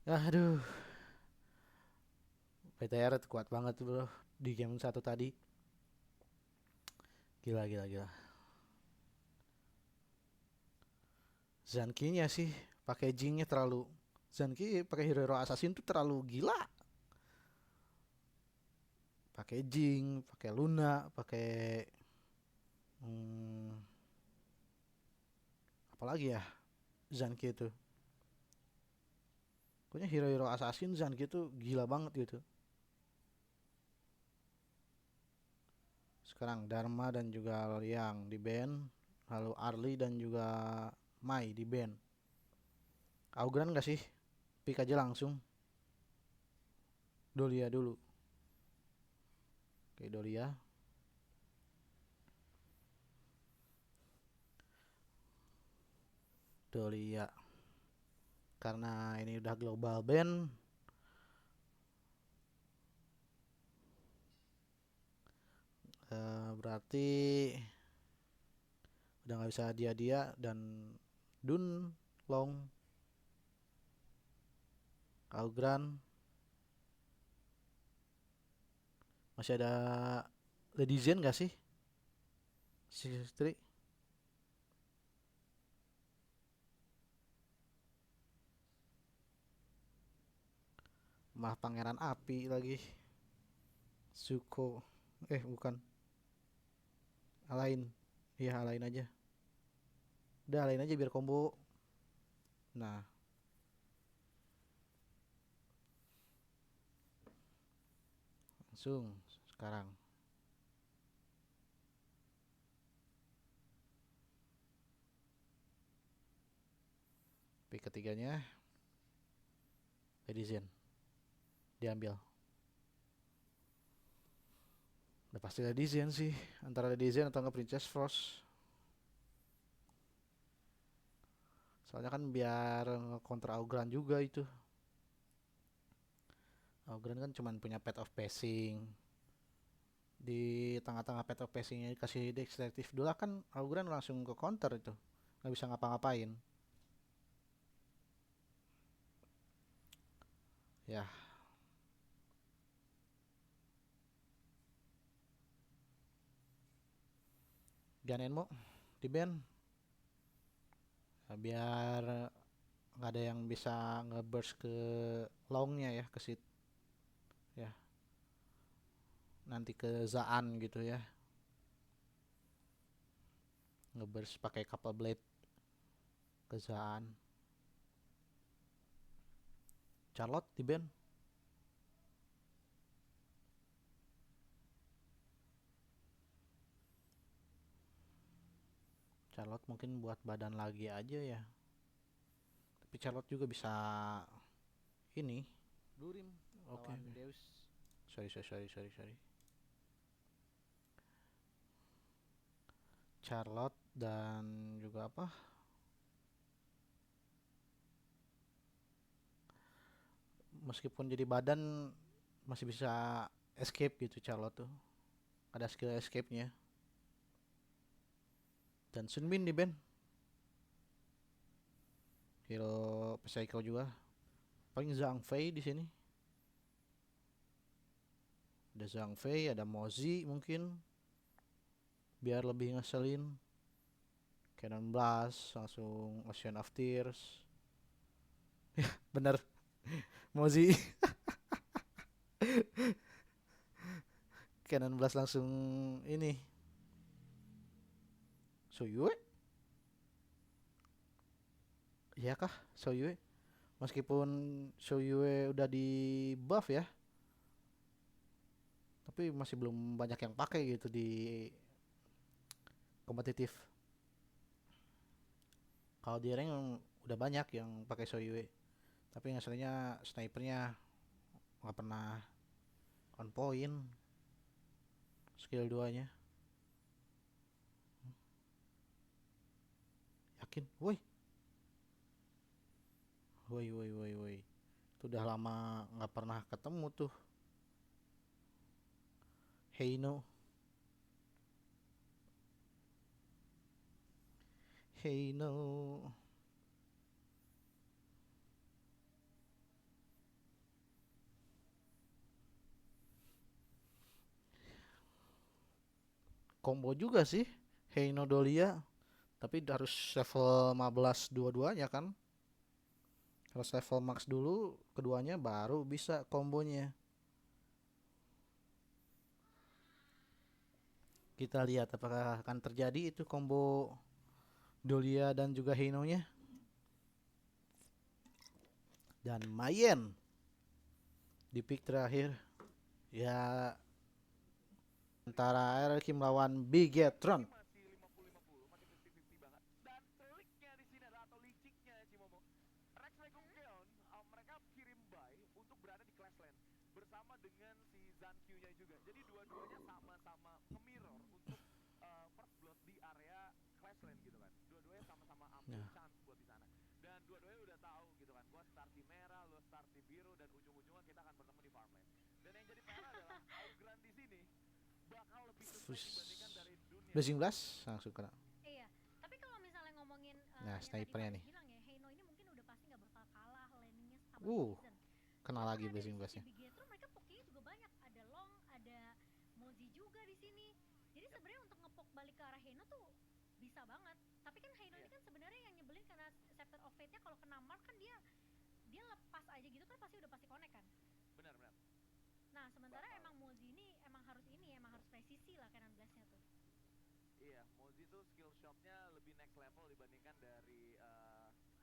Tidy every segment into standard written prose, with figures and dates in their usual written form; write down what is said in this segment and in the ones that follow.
Aduh, PTR kuat banget bro di game satu tadi. Gila gila gila. Zanki-nya sih packagingnya terlalu Zanki pakai hero, hero assassin tuh terlalu gila. Packaging, pakai Luna, pakai hmm, apalagi ya Zanki itu. Pokoknya hero hero assassin Zanki itu gila banget gitu. Sekarang Dharma dan juga Liang di band, lalu Arli dan juga Mai di band. Augran gak sih? Pick aja langsung. Dolia dulu. Oke, Dolia. Dolia. Karena ini udah global band, berarti udah nggak bisa dia dan Dun, Long, Augran. Masih ada Lady Zen gak sih? Si istri. Malah pangeran api lagi. Zuko. Bukan. Alain. Iya, alain aja. Udah alain aja biar combo. Nah, langsung sekarang. Pick ketiganya Lady Zen diambil. Udah pasti Lady Zen sih. Antara Lady Zen atau nggak Princess Frost. Soalnya kan biar kontra Augran juga itu. Augran kan cuman punya pet of passing. Di tengah-tengah pet of passingnya dikasih dexterity dulu kan Augran langsung ke counter itu. Nggak bisa ngapa-ngapain. Ya, Ganenmo di band. Ya, biar nggak ada yang bisa ngeburst ke longnya ya ke sit ya, nanti ke Zaan gitu ya, ngeburst pakai couple blade ke Zaan. Charlotte di band. Charlotte mungkin buat badan lagi aja ya, tapi Charlotte juga bisa ini. Durim Oke, lawan okay. Deus. Sorry. Charlotte dan juga apa, meskipun jadi badan masih bisa escape gitu Charlotte tuh, ada skill escape-nya. Dan Sunbin di band, hero Psycho juga. Paling Zhang Fei di sini. Ada Zhang Fei, ada Mozi mungkin biar lebih ngeselin. Cannon Blast, langsung Ocean of Tears. Bener, Mozi. Cannon Blast langsung ini. Soyue? Iya kah Soyue? Meskipun Soyue udah di buff ya, tapi masih belum banyak yang pakai gitu di kompetitif. Kalau di rank udah banyak yang pakai Soyue, tapi ngeselinnya snipernya nggak pernah on point skill 2-nya. Yakin? Woi. Itu udah lama nggak pernah ketemu tuh. Heino. Heino. combo juga sih Heino Dolia, tapi harus level 15 dua-duanya kan. Harus level max dulu keduanya baru bisa kombonya. Kita lihat apakah akan terjadi itu combo Dolia dan juga Heino-nya. Dan Mayen di pick terakhir ya, antara RRQ melawan Bigetron. Masih 50-50, masih 50-50 banget. Dan triknya di sini adalah, atau liciknya Cimomo, Rex Regum Keon, mereka kirim buy untuk berada di Clashland bersama dengan si Zankyu-nya juga. Jadi dua-duanya sama-sama nge-mirror untuk first blood di area Clashland gitu kan. Dua-duanya sama-sama ambil Nah, chance buat di sana. Dan dua-duanya udah tahu gitu kan, gua start di merah, lo start di biru, dan ujung-ujungnya kita akan bertemu di farmland. Dan yang jadi PR adalah Augran di sini bakal lebih suspek dibandingkan dari dunia Blazing luar. Blast langsung kena. Iya, tapi kalau misalnya ngomongin Nah, yang tadi snipernya Farid nih. bilang ya, Heino ini mungkin udah pasti nggak bakal kalah landingnya sama Poison. Kena Cuma lagi karena dari Blazing sisi Blastnya. Bigetron mereka pokoknya juga banyak, ada Long, ada Mozi juga di sini. Jadi sebenarnya untuk ngepok balik ke arah Heino tuh bisa banget. Tapi kan Heino ini kan sebenarnya yang nyebelin karena Scepter of Fate-nya kalau kena mark kan dia lepas aja gitu kan pasti udah pasti connect kan. Benar-benar. Nah, sementara emang Mozi ini emang harus presisi lah Cannon Blast-nya tuh. Iya, Mozi tuh skill shot-nya lebih next level dibandingkan dari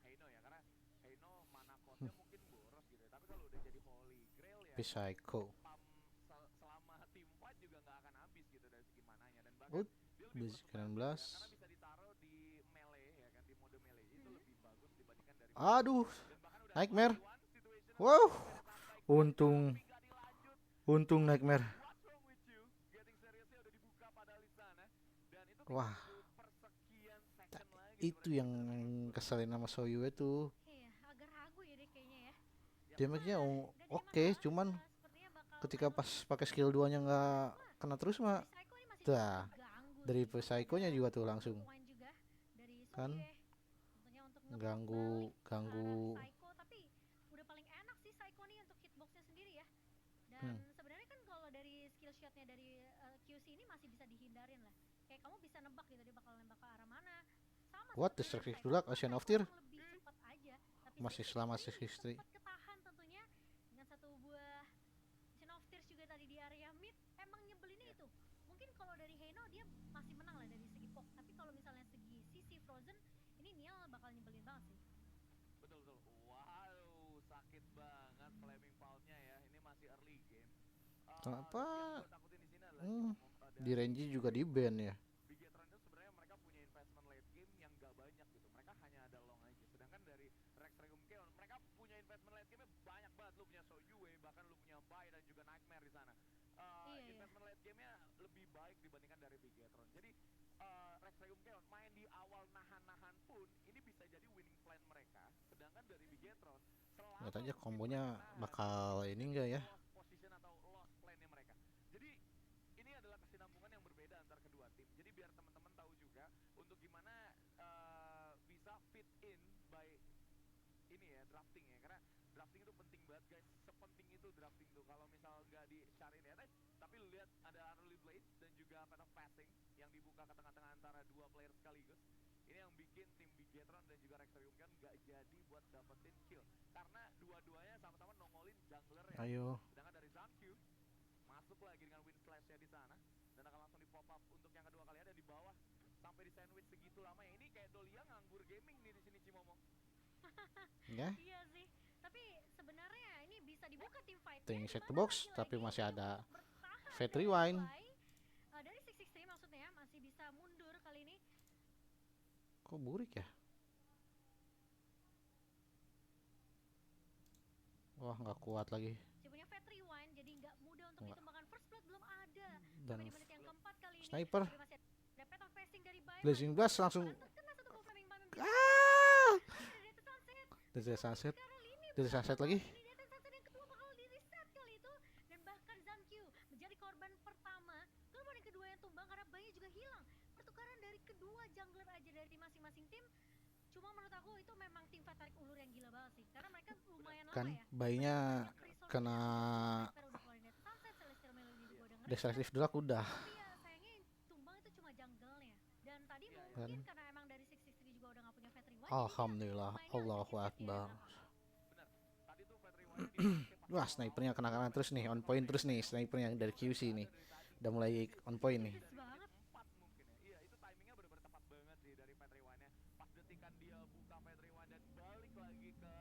Heino ya, karena Heino mana cost-nya mungkin boros gitu ya. Tapi kalau udah jadi Holy Grail ya, Psycho. spam selama team fight juga nggak akan habis gitu dari segi mananya. Dan bahkan Oh, dia lebih Cannon versatile juga, Blast. karena bisa ditaruh di melee ya kan, di mode melee itu lebih bagus dibandingkan dari Aduh, dan bahkan udah Nightmare. 1v1 situation Wow, sampai untung tapi nggak dilanjut. Nightmare. What's wrong with you? Getting seriously udah dibuka padahal di sana. Dan itu Wah, persekian second lagi itu yang keselin sama Soyu itu. Iya, agak ragu ya deh kayaknya ya. Damage-nya Dan jadi oke, masalah cuman sepertinya bakal ketika pas pakai skill 2-nya nggak kena terus mah, Psycho ini masih dah diganggu dari sih. Psycho-nya juga tuh langsung Poin juga dari kan Soye tentunya untuk ganggu ke arah ganggu. Psycho, tapi udah paling enak sih Psycho nih untuk hitboxnya sendiri ya. Dan sebenarnya kan kalau dari skill shotnya dari QC ini masih bisa dihindarin lah. Kayak kamu bisa nebak gitu dia bakal nembak ke arah mana. Sama What seperti destructive Psycho, dulu cuma Ocean of Psycho Tear emang lebih cepat aja. Tapi masih si selama History history. sempat ketahan tentunya dengan satu buah Ocean of Tears juga tadi di area mid. Emang nyebelinnya itu. Mungkin kalau dari Heino dia masih menang lah dari segi pok, tapi kalau misalnya segi sisi Frozen ini Niel bakal nyebelin banget sih. Betul betul. Wow, sakit banget flaming pulse-nya ya. Ini masih early game. Kenapa Yang gue takutin di sini adalah di range juga di ban ya? Bigetron itu sebenarnya mereka punya investment late game yang gak banyak gitu. Mereka hanya ada long aja. Sedangkan dari Rex Regum Keon mereka punya investment late game-nya banyak banget. Lu punya Soyue, bahkan lu punya Bai dan juga Nightmare di sana. Investment late game-nya lebih baik dibandingkan dari Bigetron. Jadi Rex Regum Keon main di awal nahan-nahan pun ini bisa jadi winning plan mereka. Sedangkan dari Bigetron Lihat aja kombonya bakal ini enggak ya? lost position atau lost plan-nya mereka. Jadi ini adalah kesinambungan yang berbeda antar kedua tim. Jadi biar teman-teman tahu juga untuk gimana bisa fit in by ini ya drafting ya, karena drafting itu penting banget guys, sepenting itu drafting tuh. Kalau misal nggak dicari ya tapi lu lihat ada early blade dan juga path of passing yang dibuka ke tengah-tengah antara dua player sekaligus. Ini yang bikin tim Bigetron dan juga Rexarium kan nggak jadi buat dapetin kill karena dua-duanya sama-sama nongolin jungler ya. Ayo. Sedangkan dari Zankyu masuk lagi dengan win slash-nya di sana dan akan langsung di pop up untuk yang kedua kali ada di bawah sampai di sandwich segitu lama ya. Ini kayak Dolia nganggur gaming nih di sini Cimomo. Ya. Iya sih. Tapi sebenarnya ini bisa dibuka tim fight. Ting set the box tapi masih ada Fate Rewind. Dari 663 maksudnya masih bisa mundur kali ini. Kok burik ya? Wah, nggak kuat lagi. Dia punya Fate Rewind jadi nggak mudah untuk ditumbangkan. First blood belum ada. Dan Sampai di menit yang keempat kali ini. sniper. Tapi masih ada path of passing dari Bai. Blazing Blast langsung. Terkena satu buah flaming bomb. Dari sunset. Dari sunset lagi. Ini Death Sunset yang kedua bakal di reset kali itu. Dan bahkan Zankyu menjadi korban pertama. Korban yang kedua yang tumbang karena Bai juga hilang. Pertukaran dari kedua jungler aja dari masing-masing tim. Cuma menurut aku itu memang tim fight tarik ulur yang gila banget sih. Karena mereka lumayan Kan lama ya. bayinya kena destructive dulu udah. Tapi ya sayangnya tumbang itu kan. mungkin karena emang dari 663 juga udah nggak punya Fat Rewind, Alhamdulillah, jadi dia Allahu mainnya Akbar. Benar. Tadi tuh Fat Rewind-nya dipakai pas Wah, awal-awal, snipernya tapi kena-kena terus nih, on Fat point Rewind terus nih, fail. snipernya dari Itu QC udah nih. dari tadi. Udah mulai on point nih. tipis banget. 4 mungkin ya. Iya, itu timingnya benar-benar tepat banget sih dari Fat Rewind-nya. Pas detikan dia buka Fat Rewind dan balik lagi ke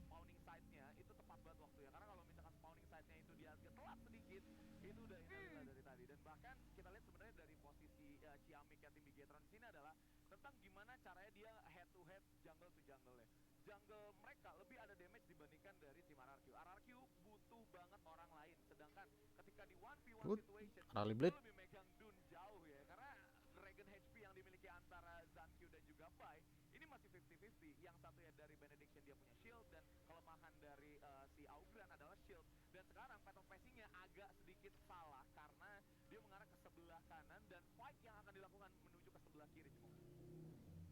spawning site-nya, itu tepat banget waktunya. Karena kalau misalkan spawning site-nya itu dia agak telat sedikit, itu udah innalillah dari tadi. Dan bahkan kita lihat sebenarnya dari posisi Ciamik ya tim Bigetron di sini adalah tentang gimana caranya dia head to head jungle to jungle ya. Jungle mereka lebih ada damage dibandingkan dari tim RRQ. RRQ butuh banget orang lain, sedangkan ketika di 1v1 Good. situation Rally itu Blade. lebih megang Dun jauh ya, karena Dragon HP yang dimiliki antara Zankyu dan juga Bai ini masih 50-50. Yang satu ya dari Benediction dia punya shield, dan kelemahan dari si Augran adalah shield. Dan sekarang pattern passingnya agak sedikit salah karena dia mengarah ke sebelah kanan dan fight yang akan dilakukan menuju ke sebelah kiri cuma.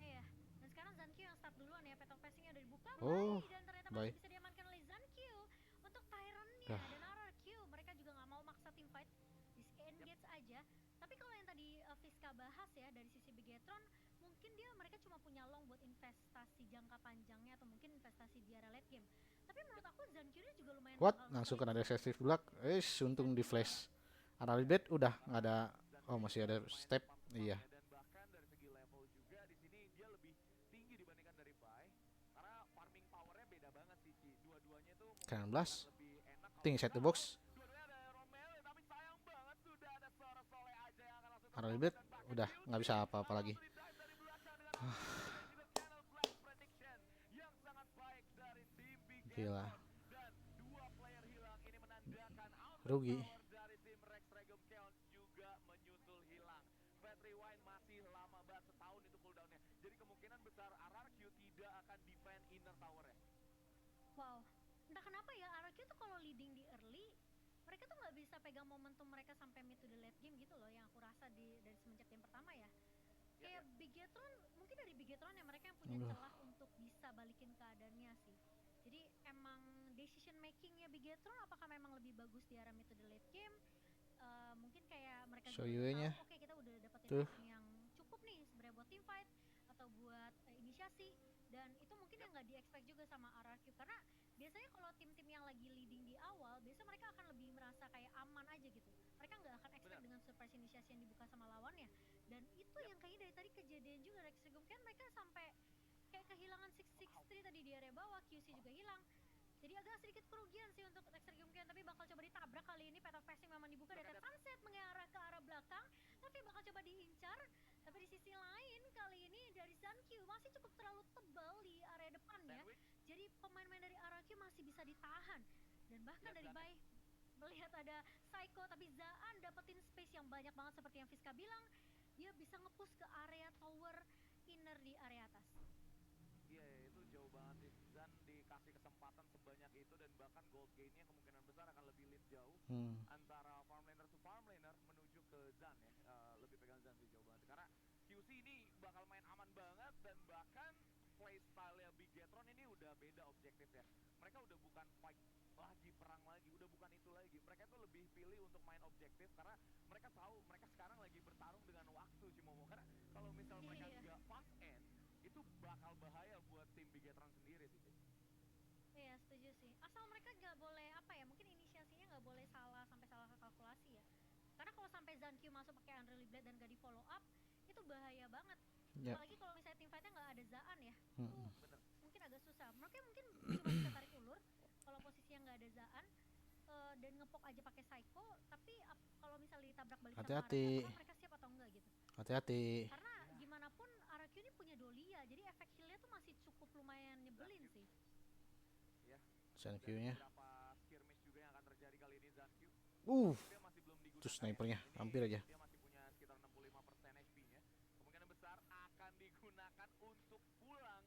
Iya, dan sekarang Zankyu yang start duluan ya, petok passingnya udah dibuka, Oh, dan ternyata Bai. masih bisa diamankan oleh Zankyu untuk Tyrant-nya Dah. dan RRQ. Mereka juga nggak mau maksa team fight, di engage aja. Tapi kalau yang tadi Fiska bahas ya dari sisi Bigetron, mungkin mereka cuma punya long buat investasi jangka panjangnya atau mungkin investasi di area late game. Tapi menurut aku Zankyu-nya juga lumayan What? bakal Langsung sulit kena sih. decisive block. Untung di flash. Rally Blade udah nggak ada. Oh, masih ada step. Iya. Dan bahkan dari segi level juga di sini dia lebih tinggi dibandingkan dari Bai, karena farming powernya beda banget sih Ci. Dua-duanya tuh mungkin 19. akan lebih enak kalau Ting set the sekarang. box. Dua-duanya ada Romel, tapi sayang banget sudah ada seorang Soleh aja yang akan langsung Rally tertolong, Blade dan bahkan udah QC nggak bisa apa-apa lagi. langsung di-dive dari belakang dengan Optimus dan juga Channel Blast Prediction yang sangat baik dari tim Gila. Bigetron. Dan dua player hilang ini menandakan Rugi. power dari tim Rex Regum Chaos juga menyusul hilang. Fat Rewind masih lama banget, setahun itu cooldownnya. Jadi kemungkinan besar RRQ tidak akan defend inner tower-nya. Wow, entah kenapa ya RRQ tuh kalau leading di early, mereka tuh nggak bisa pegang momentum mereka sampai mid to the late game gitu loh, yang aku rasa dari semenjak game pertama ya. Kayak Bigetron, mungkin dari Bigetron ya mereka yang punya celah untuk bisa balikin keadaannya sih. Jadi emang decision makingnya Bigetron apakah memang lebih bagus di area mid to the late game? Mungkin kayak mereka So juga UE-nya. tahu, oke kita udah dapetin Tuh. item yang cukup nih sebenarnya buat team fight atau buat inisiasi, dan itu mungkin yang nggak di-expect juga sama RRQ, karena biasanya kalau tim-tim yang lagi leading di awal biasanya mereka akan lebih merasa kayak aman aja gitu, mereka nggak akan expect dengan surprise inisiasi yang dibuka sama lawannya. Dan itu yang kayaknya dari tadi kejadian juga Rex Regum kan mereka sampai kayak kehilangan 663 tadi di area bawah, QC juga hilang. Jadi agak sedikit kerugian sih untuk Rex Regum Kian, tapi bakal coba ditabrak kali ini. Path of Passing memang dibuka dari Sunset mengarah ke arah belakang, tapi bakal coba diincar. Tapi di sisi lain kali ini dari Zankyu masih cukup terlalu tebal di area depan ya. Jadi pemain-pemain dari RRQ masih bisa ditahan. Dan bahkan dari Bai melihat ada Psycho, tapi Zaan dapetin space yang banyak banget seperti yang Fiska bilang. Dia bisa nge-push ke area tower inner di area atas. Iya, itu jauh banget sih. Zan dikasih kesempatan sebanyak itu, dan bahkan gold gain-nya kemungkinan besar akan lebih lead jauh antara farm laner to farm laner menuju ke Zan ya. Lebih pegang Zan sih jauh banget. Karena QC ini bakal main aman banget, dan bahkan playstyle-nya Bigetron ini udah beda objektifnya. Mereka udah bukan fight lagi, perang lagi, udah bukan itu lagi. Mereka tuh lebih pilih untuk main objektif karena mereka tahu mereka sekarang lagi bertarung dengan waktu Cimomo. Karena kalau misal mereka nggak fast end, itu bakal bahaya buat tim Bigetron sendiri sih. Iya, setuju sih. Asal mereka nggak boleh apa ya, mungkin inisiasinya nggak boleh salah sampai salah kalkulasi ya. Karena kalau sampai Zankyu masuk pakai Unreal Blade dan gak di follow up, itu bahaya banget. Apalagi kalau misalnya tim fightnya nggak ada Zaan ya, itu mungkin agak susah. Mereka mungkin cuma bisa tarik ulur kalau posisinya nggak ada Zaan, dan ngepok aja pakai Psycho. Tapi kalau misalnya ditabrak balik sama Hati-hati. Arya, apakah mereka siap atau enggak gitu? Hati-hati. Karena gimana pun RRQ ini punya Dolia, jadi efek healnya tuh masih cukup lumayan nyebelin sih. Ya. Zankyu-nya. Beberapa skirmish juga yang akan terjadi kali ini Zankyu. Dia masih belum digunakan. Terus snipernya ini hampir aja. Dia masih punya sekitar 65% HP-nya. Kemungkinan besar akan digunakan untuk pulang.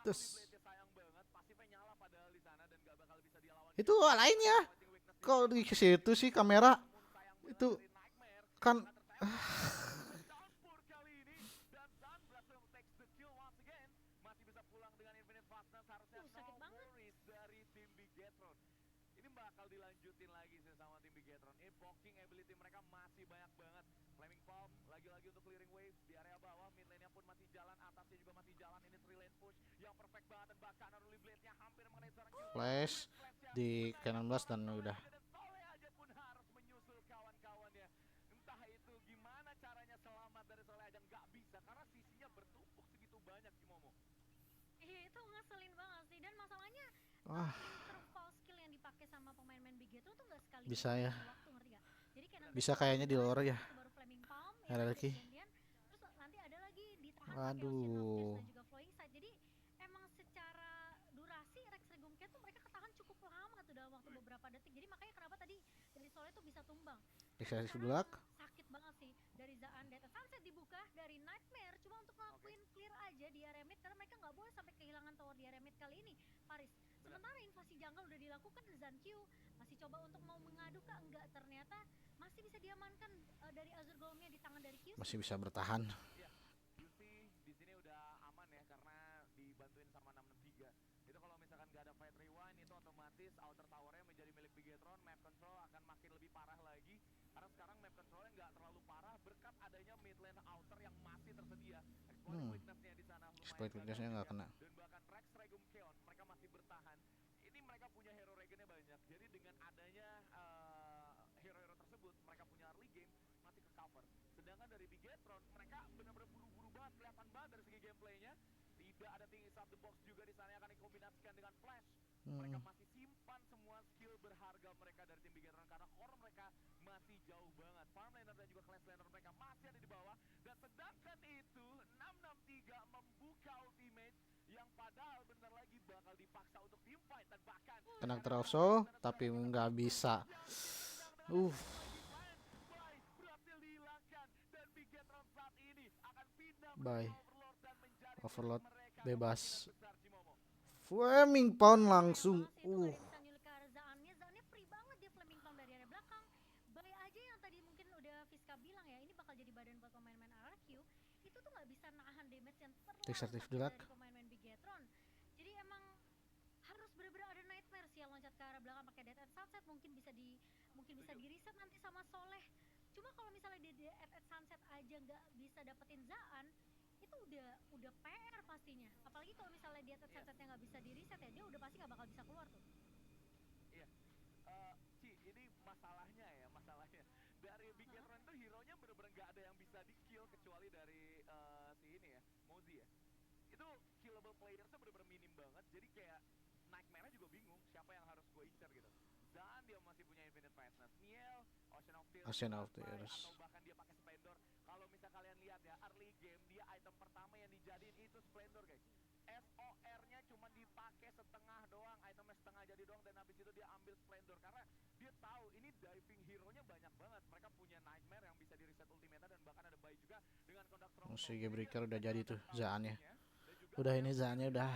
Terus Blade-nya sayang banget, pasifnya nyala padahal di sana dan gak bakal bisa dia lawan. itu lainnya. Kalau di situ sih kamera itu kan Campur kali ini, dan Zan berhasil takes the kill once again. Masih bisa pulang dengan infinite fastness, harusnya sakit no banget. worries dari tim Bigetron. Ini bakal dilanjutin lagi sih sama tim Bigetron. Poking ability mereka masih banyak banget. Flaming Palm lagi-lagi untuk clearing waves di area bawah. Mid lane-nya pun masih jalan, atasnya juga masih jalan. Ini 3 lane push yang perfect banget dan bahkan Unruly Blade-nya hampir mengenai seorang Q. Flash di Cannon Blast dan udah. Dan Soleh aja pun harus menyusul kawan-kawannya. Entah itu gimana caranya selamat dari Soleh aja nggak bisa karena sisinya bertumpuk segitu banyak Kimomo. Iya, itu ngeselin banget sih. Dan masalahnya Wah, interval skill yang dipakai sama pemain-main Bigetron tuh nggak sekali bisa ya. waktu, ngerti gak? Jadi kayak nanti Bisa kayaknya di luar ya. baru Flaming Palm, ya Ada kan, lagi. gantian, terus nanti ada lagi ditahan pakai Ocean of Waduh. Death dan juga Flowing Side. Jadi emang secara durasi Rex Regumcat tuh mereka ketahan cukup lama tuh dalam waktu beberapa detik. Jadi makanya kenapa tadi dari Soleh tuh bisa tumbang. Dikasih Karena Dulak. emang sakit banget sih. Dari Zaan Death Sunset dibuka, dari Nightmare cuma untuk ngelakuin clear aja di area mid karena mereka nggak boleh sampai kehilangan tower di area mid kali ini, Paris. Sementara invasi jungle udah dilakukan, Zankyu masih coba untuk mau mengadu kah? Enggak, ternyata masih bisa diamankan dari Azur Golemnya di tangan dari Qc. Masih bisa bertahan. Iya, QC di sini udah aman ya karena dibantuin sama 663. Itu kalau misalkan nggak ada fight rewind itu otomatis outer towernya menjadi milik Bigetron. Map control akan makin lebih parah lagi karena sekarang map controlnya nggak terlalu parah berkat adanya mid lane outer yang masih tersedia. Exploit weakness-nya di sana lumayan Exploit gagal weakness-nya nggak juga. kena. Dan bahkan Rex Regum Keon mereka masih bertahan. Ini mereka punya hero regennya banyak. Jadi dengan adanya hero-hero tersebut mereka punya early game masih ke cover. Sedangkan dari Bigetron mereka benar-benar buru-buru banget, kelihatan banget dari segi gameplaynya. Tidak ada tinggi sub the box juga di sana yang akan dikombinasikan dengan flash. Mereka masih simpan semua skill berharga mereka dari tim Bigetron karena core mereka masih jauh banget. Farm laner dan juga class laner mereka masih ada di bawah. Dan sedangkan itu 663 membuka ultimate yang padahal bentar lagi bakal dipaksa untuk team fight dan bahkan Kena terusol tapi nggak bisa. berhasil dihilangkan dan Bigetron saat ini akan pindah Bye. menjadi Overlord dan menjadi Overlord mereka bebas. kemungkinan besar Cimomo. Flaming Pound langsung. Itu bisa nyulik ke arah Zaannya free banget dia Flaming Palm dari area belakang. Bay aja yang tadi mungkin udah Fiska bilang ya, ini bakal jadi badan buat pemain-pemain RRQ. Itu tuh nggak bisa nahan damage yang terlalu Destructive sakit Dulak. dari pemain-pemain Bigetron. Jadi emang harus bener-bener ada Nightmare sih yang loncat ke arah belakang pakai Death and Sunset, mungkin bisa di reset nanti sama Soleh. Cuma kalau misalnya di Death and Sunset aja nggak bisa dapetin Zaan, itu udah PR pastinya. Apalagi kalau misalnya Death and Sunsetnya nggak bisa di reset ya, dia udah pasti nggak bakal bisa keluar tuh. Iya. Ci, ini masalahnya dari Bigetron tuh hero-nya bener-bener nggak ada yang bisa di-kill kecuali dari si ini ya, Mozi ya. Itu killable playersnya bener-bener minim banget, jadi kayak Nightmare-nya juga bingung siapa yang harus gue incer gitu. Dan dia masih punya Infinite Fastness, Niel, Ocean of Tears, atau bahkan dia pakai Splendor. Kalau misal kalian lihat ya, early game dia item pertama yang dijadiin itu Splendor guys. SOR-nya cuma dipakai setengah doang, itemnya setengah jadi doang, dan habis itu dia ambil Splendor karena dia tahu ini diving hero-nya banyak banget. Mereka punya Nightmare yang bisa di reset ultimate dan bahkan ada Bay juga dengan Conductor. Si Gebreaker udah jadi tuh Zaannya. Udah ini Zaannya udah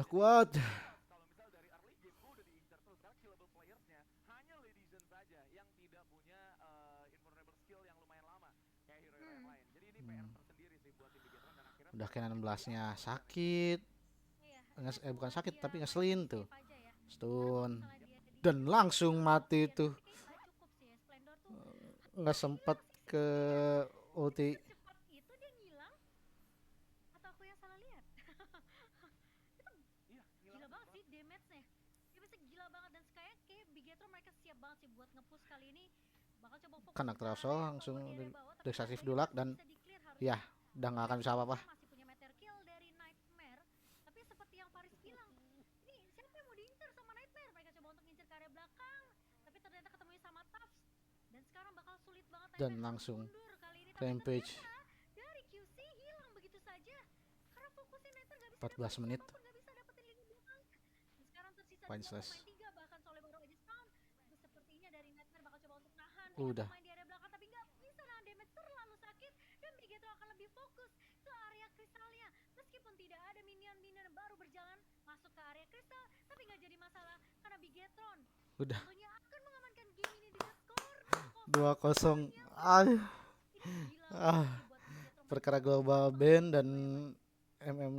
kuat. Kalau misal dari early game gue udah diincar terus karena killable playersnya hanya Ladizen saja yang tidak punya invulnerable skill yang lumayan lama kayak hero-hero yang lain. Jadi ini PR tersendiri sih buat tim Bigetron dan akhirnya Udah Cannon Blast-nya sakit. Iya. Bukan sakit tapi ngeselin tuh. Aja ya. Stun. Misalnya dia di Dan langsung mati tuh. tapi kayaknya nggak cukup sih ya. Splendor tuh Nggak sempet ke ulti. secepat itu dia ngilang atau aku yang salah lihat? iya Gila banget sih damage-nya. Dia bisa gila banget dan kayak Bigetron mereka siap banget sih buat nge-push kali ini. Bakal coba fokus Kena ke terusol area langsung walaupun di area bawah, tapi Destructive satu Dulak masih dan bisa di-clear harusnya. ya udah nggak akan bisa apa-apa. Masih punya meteor kill dari Nightmare, tapi seperti yang Paris bilang, ini siapa yang mau diincar sama Nightmare? Mereka coba untuk ngincer ke area belakang, tapi ternyata ketemunya sama Tufts. Dan sekarang bakal sulit banget Dan Nightmare langsung mundur kali ini. Tapi Rampage. ternyata dari QC hilang begitu saja. Karena fokusnya Nightmare nggak bisa 14 dapetin menit. siapapun, nggak bisa dapetin lini belakang. Dan sekarang tersisa Point 2 slash. pemain 3, bahkan Soleh baru aja spawn. Terus sepertinya dari Nightmare bakal coba untuk nahan Udah. pemain di area belakang, tapi nggak bisa nahan damage, terlalu sakit. Dan Bigetron akan lebih fokus ke area kristalnya. Meskipun tidak ada minion-minion yang baru berjalan masuk ke area kristal, tapi nggak jadi masalah karena Bigetron Udah tentunya akan mengamankan game ini dengan skor 2-0. 2-0. Ini gila banget sih buat Bigetron. Perkara global band dan MM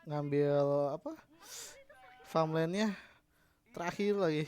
ngambil apa? Farmland-nya terakhir lagi.